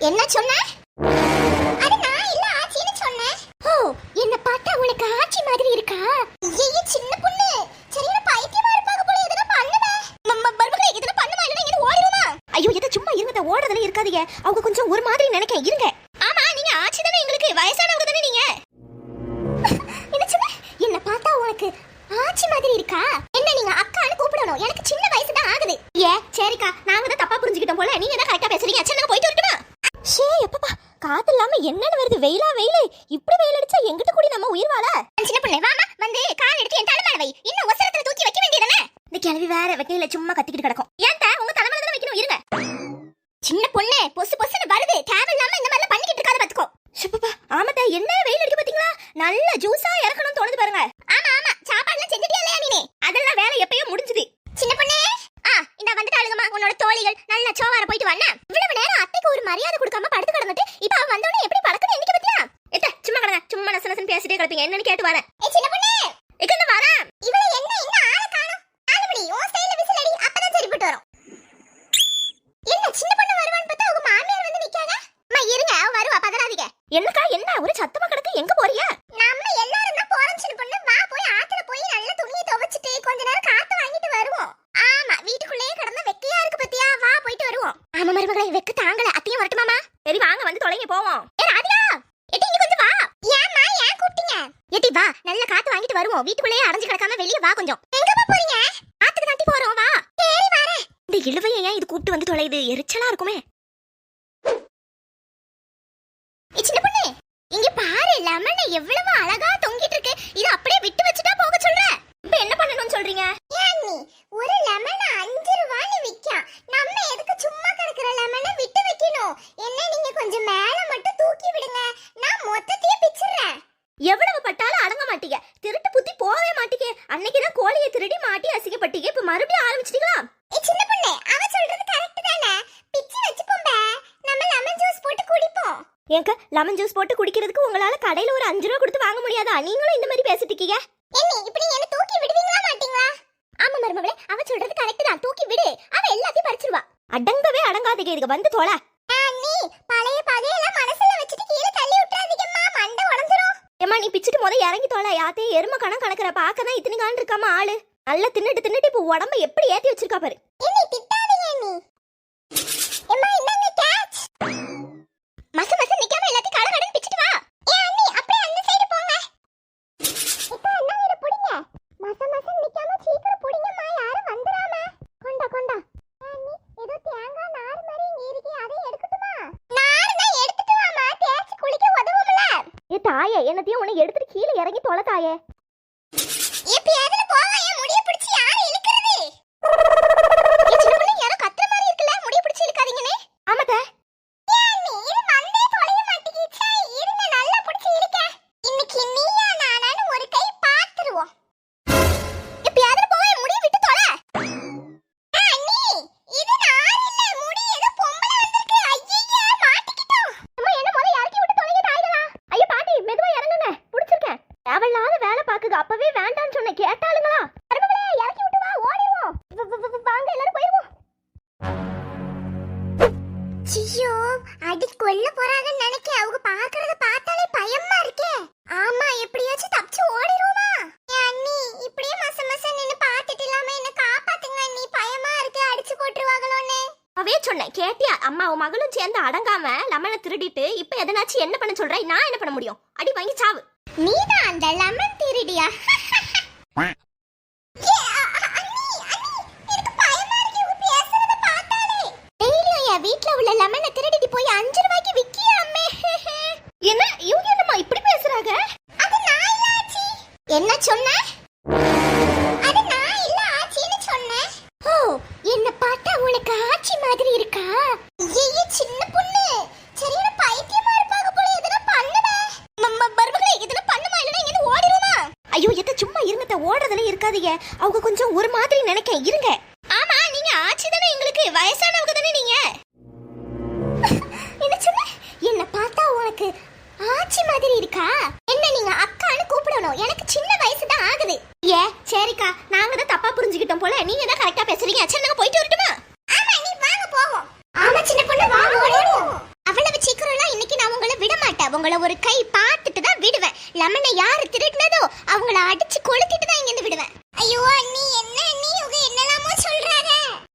என்ன சொன்ன? அது நான் இல்ல ஆச்சின்னு சொன்னேன். ஓ, என்ன பார்த்தா உனக்கு ஆச்சி மாதிரி இருக்கா? ஏய் சின்ன பொண்ணு, சரியான பைத்தியமா இருப்பாங்க போல. எதனா பண்ணுவே. மர்மகளே, எதனா பண்ணுமா இல்ல இங்க ஓடிடுமா? ஐயோ, எத சும்மா இருங்கத, ஓடதல இருக்காதீங்க. அவங்க கொஞ்சம் ஒரு மாதிரி நினைக்க இருங்க. ஆமா, நீங்க ஆச்சி தானே, எங்களுக்கு வயசானவங்க தானே நீங்க. என்ன சொன்ன? என்ன பார்த்தா உனக்கு ஆச்சி மாதிரி இருக்கா? என்ன நீங்க அக்கான்னு கூப்பிடணும். எனக்கு சின்ன வயசு தான் ஆகுது. ஏ சரிக்கா, நாங்க தான் தப்பா புரிஞ்சுக்கிட்டோம் போல. நீங்க தான் கரெக்ட்டா பேசுறீங்க. சரி, நாங்க போயிட்டு வரட்டுமா? ஷே எப்பப்பா, காத்து இல்லாம என்னன்னு வருது. வெயிலா வெயிலே. இப்படி வெயில் அடிச்சா எங்கிட்ட கூடி நம்ம உயிர் வாழ? சின்ன பொண்ணு வாமா, வந்து கால் எடுத்து என் தலைமையில வை. இன்னும் ஒசரத்துல தூக்கி வைக்க வேண்டியதானே? இந்த கிழவி வேற வைக்கையில சும்மா கத்திக்கிட்டு கிடக்கும். ஏன்டா உங்க தலைமையில தான் வைக்கணும். இருங்க. சின்ன பொண்ணு, பொசு பொசுன்னு வருது. தேவையில்லாம இந்த மாதிரி பண்ணிக்கிட்டு இருக்காத பாத்துக்கோ. ஷப்பப்பா, ஆமாடா, என்ன வெயில் அடிக்க பாத்தீங்களா? நல்ல ஜூஸா இறக்கணும் தோணுது பாருங்க. ஆமா ஆமா, சாப்பாடுலாம் செஞ்சிட்டியா இல்லையா நீ? அதெல்லாம் வேலை எப்பயோ முடிஞ்சுது. சின்ன பொண்ணு, இந்த வந்துட்டாளுங்கம்மா உன்னோட தோழிகள். நல்ல சோவார போயிட்டு வண்ண. இவ்வளவு நேரம் அத்தைக்கு ஒரு மரியாதை கொடுக்காம படுத்து கிடந்துட்டு இப்ப அவ வந்தோடனே எப்படி பழக்கணும் என்னைக்கு பத்தியா? எத்த சும்மா கடங்க, சும்மா நசனசன் பேசிட்டே கிடப்பீங்க. என்னன்னு கேட்டு வரேன். ஏய் சின்ன பொண்ணு, இங்க வரேன். இவள என்ன இன்னும் ஆள காணோம். ஆளுமணி ஓ ஸ்டைல்ல விசில் அடி, அப்பதான் சரிப்பட்டு வரும். என்ன சின்ன பொண்ணு வருவான்னு பார்த்தா உங்க மாமியார் வந்து நிக்காங்க. அம்மா இருங்க, அவ வருவா, பதறாதீங்க. என்னக்கா என்ன ஒரு சத்தமா கிடக்கு? எங்க போறியா? நம்ம எல்லாரும் தான் போறோம் சின்ன பொண்ணு. வா போய் ஆத்துல போய் நல்ல துணியை துவைச்சிட்டு கொஞ்ச நேரம் காத்து வாங்கிட்டு வருவோம். ஆமா, வீட்டுக்குள்ளேயே கிடந்தா வெக்கையா இருக்கு பத்தியா? வா போயிட்டு வருவோம். ஆமா மருமகளே, வெக்க தாங்கல. அத்தையும் வரட்டுமாமா? சரி வாங்க, வந்து தொலைங்க போவோம். ஏ ராதிகா, எட்டி இங்க கொஞ்சம் வா. ஏம்மா ஏன் கூப்பிட்டீங்க? எட்டி வா, நல்ல காத்து வாங்கிட்டு வருவோம். வீட்டுக்குள்ளேயே அடைஞ்சு கிடக்காம வெளிய வா கொஞ்சம். எங்கப்பா போறீங்க? ஆத்துக்கு தாண்டி போறோம், வா. சரி வரேன். இந்த இழுவையை ஏன் இது கூப்பிட்டு வந்து தொலையுது? எரிச்சலா இருக்குமே. சின்ன பொண்ணு, இங்க பாரு, லெமன் எவ்வளவு அழகா தொங்கிட்டு இருக்கு. இது அப்படியே விட்டு வச்சுட்டா போக சொல்ற. இப்ப என்ன பண்ணணும்னு சொல்றீங்க? ஏன்னி ஒரு லெமன் 5 ரூபாய்னு விக்காம். நம்ம எதுக்கு சும்மா கிடக்குற லெமனை விட்டு வைக்கணும்? என்ன நீங்க கொஞ்சம் மேல மட்டும் தூக்கி விடுங்க, நான் மொத்தத்தையே பிச்சிடுறேன். எவ்வளவு பட்டாலும் அடங்க மாட்டீங்க. திருட்டு புத்தி போவே மாட்டீங்க. அன்னைக்குதான் கோழியை திருடி மாட்டி அசிங்கப்பட்டீங்க. இப்ப மறுபடியும் ஆரம்பிச்சிட்டீங்களா? சின்ன பொண்ணு, அவ சொல்றது கரெக்ட் தானே. பிச்சி வச்சுப்போம்பே. நம்ம லெமன் ஜூஸ் போட்டு குடிப்போம். ஏங்க, லெமன் ஜூஸ் போட்டு குடிக்கிறதுக்கு உங்களால கடையில ஒரு 5 ரூபாய் கொடுத்து வாங்க முடியாதா? நீங்களும் இந்த மாதிரி பேசிட்டு இருக்கீங்க. என்ன இப்படி என்ன தூக்கி விடுவீங்களா மாட்டீங்களா? ஆமா மருமகளே, அவ சொல்றது கரெக்ட் தான். தூக்கி விடு, அவ எல்லாத்தையும் பறிச்சிடுவா. அடங்கவே அடங்காதீங்க. இதுக்கு வந்து தோல. நீ பழைய பகையெல்லாம் மனசுல வச்சிட்டு கீழே தள்ளி விட்டுறாதீங்கம்மா, மண்டை உடைஞ்சிரும். ஏமா நீ பிச்சிட்டு முத இறங்கி தோல. யாத்தே எரும கணக்குற பாக்கதான் இத்தனை கான் இருக்காம ஆளு. நல்லா தின்னுட்டு இப்ப உடம்ப எப்படி ஏத்தி வச்சிருக்கா பாரு. நீ திட்டாதீங்க நீ. ஏமா என்னங்க கேட்ச். மச நிக்காம எல்லாத்தையும் கடகடன்னு பிச்சிட்டு வா. அண்ணி அப்படியே அந்த சைடு போங்க. இப்போ என்ன இத புடிங்க. மச நிக்காம சீக்கிரம் புடிங்கம்மா, யாரும் வந்துராம. கொண்டா. அண்ணி ஏதோ தேங்காய் நார் மாதிரி இங்க இருக்கு, அதை எடுக்கட்டுமா? நார்னா எடுத்துட்டு வாமா, தேய்ச்சி குளிக்க உதவும்ல. ஏ தாயே, என்னத்தையும் உன்னை எடுத்துட்டு கீழே இறங்கி தொலை தாயே. இப்ப எதுல போவா? என் முடிய பிடிச்சி யாரு இழுக்குறது? ஏ சின்ன பொண்ணு, யாரோ கத்துற மாதிரி இருக்குல, முடிய பிடிச்சி இழுக்காதீங்கனே. ஆமாதே. அப்பவே வேண்டான்னு சொன்ன கேட்டாளுங்களா? இறக்கி விட்டு வா, ஓடிடுவோம். வாங்க எல்லாரும் போயிடுவோம். ஐயோ, அடி கொல்ல போறாங்கன்னு நினைக்க. அவங்க பாக்குறத பார்த்தாலே பயமா இருக்கே. ஆமா, எப்படியாச்சும் தப்பிச்சு ஓடிடுவோமா? அண்ணி இப்படியே மச நின்னு பாத்துட்டு இல்லாம என்ன காப்பாத்துங்க அண்ணி, பயமா இருக்கு, அடிச்சு போட்டுருவாங்களோன்னு. அவே சொன்னேன் கேட்டியா? அம்மாவும் மகளும் சேர்ந்து அடங்காம லெமனை திருடிட்டு இப்ப எதனாச்சும் என்ன பண்ண சொல்ற? நான் என்ன பண்ண முடியும்? அடி வாங்கி சாவு. நீதான் அந்த லெமன் திருடியா? வீட்ல உள்ள லெமனை திருடிட்டு போய் 5 ரூபாய்க்கு விக்கியாமே. என்ன இவங்க என்னமா இப்படி பேசுறாங்க? அது நான் இல்ல ஆச்சி. என்ன சொன்ன? அது நான் இல்ல ஆச்சின்னு சொன்னேன். ஓ, என்ன பார்த்தா உனக்கு ஆச்சி மாதிரி இருக்கா? ஏய் சின்ன பொண்ணு, சரியான பைத்தியமா இருப்பாங்க போல. எதனா பண்ணுடா. மர்மகளே, எதனா பண்ணுமா இல்லனா இங்க ஓடிடுமா? ஐயோ எத்த சும்மா இருங்கத, ஓடுறதுல இருக்காதீங்க. அவங்க கொஞ்சம் ஒரு மாதிரி நினைக்க இருங்க. ஆமா, நீங்க ஆச்சி தானே, எங்களுக்கு வயசானவங்க தானே நீங்க. என்ன சொன்ன? என்ன பார்த்தா உனக்கு ஆச்சி மாதிரி இருக்கா? என்ன நீங்க அக்கான்னு கூப்பிடணும். எனக்கு சின்ன வயசு தான் ஆகுது. ஏ சரிக்கா, நாங்க தான் தப்பா புரிஞ்சுக்கிட்டோம் போல. நீங்க தான் கரெக்ட்டா பேசுறீங்க. சரி நாங்க போயிட்டு வரட்டுமா? ஆமா, நீ வாங்க போவோம். ஆமா சின்ன பொண்ணு, வாங்க ஓடுவோம். அவளை வச்சு உங்களை ஒரு கை பார்த்துட்டு தான் விடுவேன். லெமனை யாரு திருடினதோ அவங்கள அடிச்சு கொளுத்திட்டு தான் இங்க இருந்து விடுவேன். ஐயோ அண்ணி, என்ன அண்ணி இவங்க என்னலாமோ சொல்றாங்க.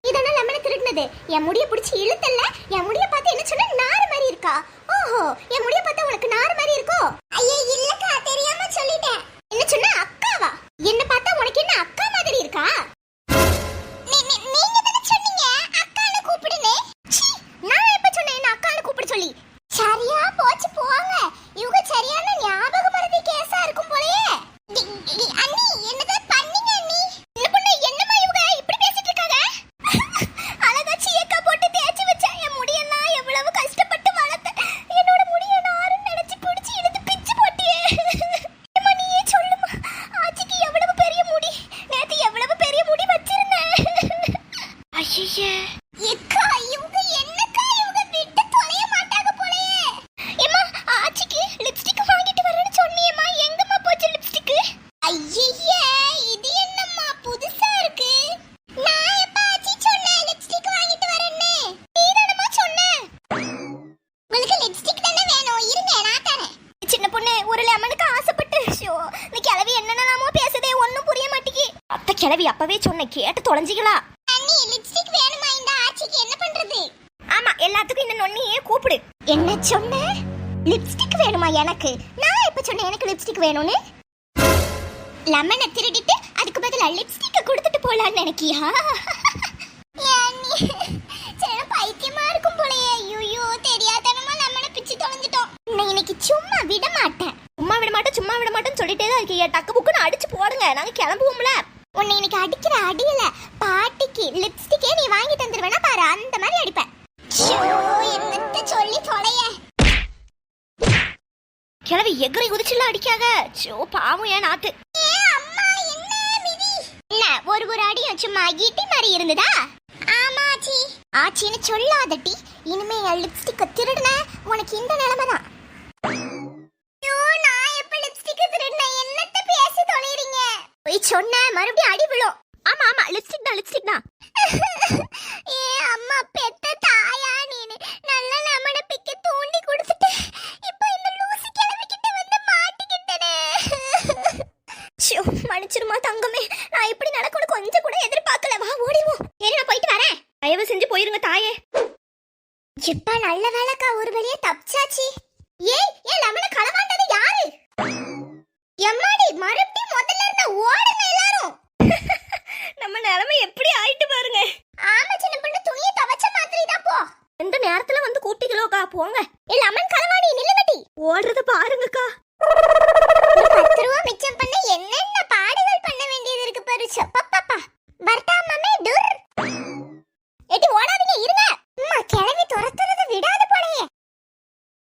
இதெல்லாம் லெமனை திருடினது. என் முடிய பிடிச்சி இழுத்தல்ல, என் முடிய பார்த்து என்ன சொன்ன, நாறு மாதிரி இருக்கா? ஓஹோ, என் முடிய பார்த்தா உனக்கு நாறு மாதிரி இருக்கோ? ஐயே இல்லக்கா, தெரியாம சொல்லிட்டேன். என்ன சொன்ன, அக்காவா? என்ன பார்த்தா உனக்கு என்ன அக்கா மாதிரி இருக்கா? நீங்க தான சொன்னீங்க அக்கான்னு கூப்பிடுனே. நான் எப்ப சொன்னேன் என்ன அக்கான்னு கூப்பிட சொல்லி? சரியா போச்சு போங்க. இவங்க சரியான ஞாபக மறதி கேஸா இருக்கும் போலயே. அண்ணி என்னதான் பண்ணீங்க அண்ணி? என்ன பொண்ணு, என்னமா இவங்க இப்படி பேசிட்டு இருக்காங்க? அழகா சீயக்கா போட்டு தேய்ச்சி வச்சேன். என் முடியெல்லாம் எவ்வளவு கஷ்டப்பட்டு வளர்த்தேன். என்னோட முடிய நாருன்னு நினைச்சு பிடிச்சி இழுத்து பிச்சு போட்டியே. அம்மா நீயே சொல்லுமா, ஆச்சிக்கு எவ்வளவு பெரிய முடி, நேத்து எவ்வளவு பெரிய முடி வச்சிருந்தேன். ஐயே எக்கா, இவங்க என்னக்கா இவங்க விட்டு தொலைய மாட்டாங்க போலயே. ஏம்மா ஆச்சிக்கு லிப்ஸ்டிக் வாங்கிட்டு வரேன்னு சொன்னியேம்மா, எங்கம்மா போச்சு லிப்ஸ்டிக்? ஐயே இது என்னம்மா புதுசா இருக்கு. நான் எப்ப ஆச்சி சொன்னேன் லிப்ஸ்டிக் வாங்கிட்டு வரேன்னு? நீதானம்மா சொன்ன. உங்களுக்கு லிப்ஸ்டிக் தானே வேணும், இருங்க நான் தரேன். சின்ன பொண்ணு, ஒரு லெமனுக்கு ஆசைப்பட்டு இந்த கிழவி என்னென்னலாமோ பேசுதே, ஒன்னும் புரிய மாட்டேங்கி. அத்தை கிழவி அப்பவே சொன்னேன், கேட்டு தொலைஞ்சிங்களா? அண்ணி லிப்ஸ்டிக் வேணுமா இந்த ஆச்சிக்கு, என்ன பண்றது? ஆமா, எல்லாத்துக்கும் இந்த நொண்ணியே கூப்பிடு. என்ன சொன்ன, லிப்ஸ்டிக் வேணுமா எனக்கு? நான் எப்ப சொன்னேன் எனக்கு லிப்ஸ்டிக் வேணும்னு? லெமனை திருடிட்டு அதுக்கு பதிலா லிப்ஸ்டிக் கொடுத்துட்டு போலான்னு நினைக்கியா? பைத்தியமா இருக்கும் போலயே. ஐயோ தெரியாதனமா லெமனை பிச்சு தொலைஞ்சிட்டோம். நான் இன்னைக்கு சும்மா விட மாட்டேன். சும்மா விட மாட்டேன்னு சொல்லிட்டே தான் இருக்கீங்க. டக்கு புக்குன்னு அடிச்சு போடுங்க, நாங்க கிளம்புவோம்ல. உன்னை இன்னைக்கு அடிக்கிற அடியில பாட்டிக்கு லிப்ஸ்டிக்கே நீ வாங்கி தந்துருவேனா பாரு, அந்த மாதிரி அடிப்பேன். என்னத்த சொல்லி தொலைய. கிளவி எகரை குதிச்சுலாம் அடிக்காக. பாவம் ஏன் நாத்து. என்ன ஒரு அடியும் சும்மா இட்டி மாதிரி இருந்ததா? ஆமா ஆச்சி. ஆச்சின்னு சொல்லாதட்டி, இனிமே என் லிப்ஸ்டிக்க திருடுன உனக்கு இந்த நிலைமை தான். நான் எப்ப லிப்ஸ்டிக் திருடுன, என்னத்த பேசி தொலைறீங்க? போய் சொன்ன மறுபடியும் அடி விழும். ஆமா லிப்ஸ்டிக் தான். ஏ அம்மா பெத்த தாயா நீனு, நல்ல லெமனை பிக்க தூண்டி கொடுத்துட்டு இப்போ இந்த லூசி கிளவி கிட்ட வந்து மாட்டிக்கிட்டனே. மன்னிச்சிருமா தங்கமே, நான் இப்படி நடக்கும்னு கொஞ்சம் கூட எதிர்பார்க்கல. வா ஓடிவோம். சரி நான் போயிட்டு வரேன். தயவு செஞ்சு போயிருங்க தாயே. இப்ப நல்ல வேலைக்கா, ஒரு வழியே தப்பிச்சாச்சு. ஏன் லெமனை களவாண்டது யாரு? எம்மாடி, மறுபடியும் முதல்ல இருந்த ஓடுங்க எல்லாரும். நம்ம நிலைமை எப்படி ஆயிட்டு பாருங்க. ஆமா சின்ன பொண்ணு, துணியை துவைச்ச மாதிரி தான் போ. இந்த நேரத்துல வந்து கூட்டிக்கலோக்கா, போங்க. லெமன் களவாணி நில்லுங்கடி. ஓடுறத பாருங்கக்கா. 10 ரூபா மிச்சம் பண்ண என்னென்ன பாடுகள் பண்ண வேண்டியது இருக்கு பாரு. சப்பப்பா வரட்டா மாமே. டுர். ஏடி ஓடாதீங்க, இருங்க.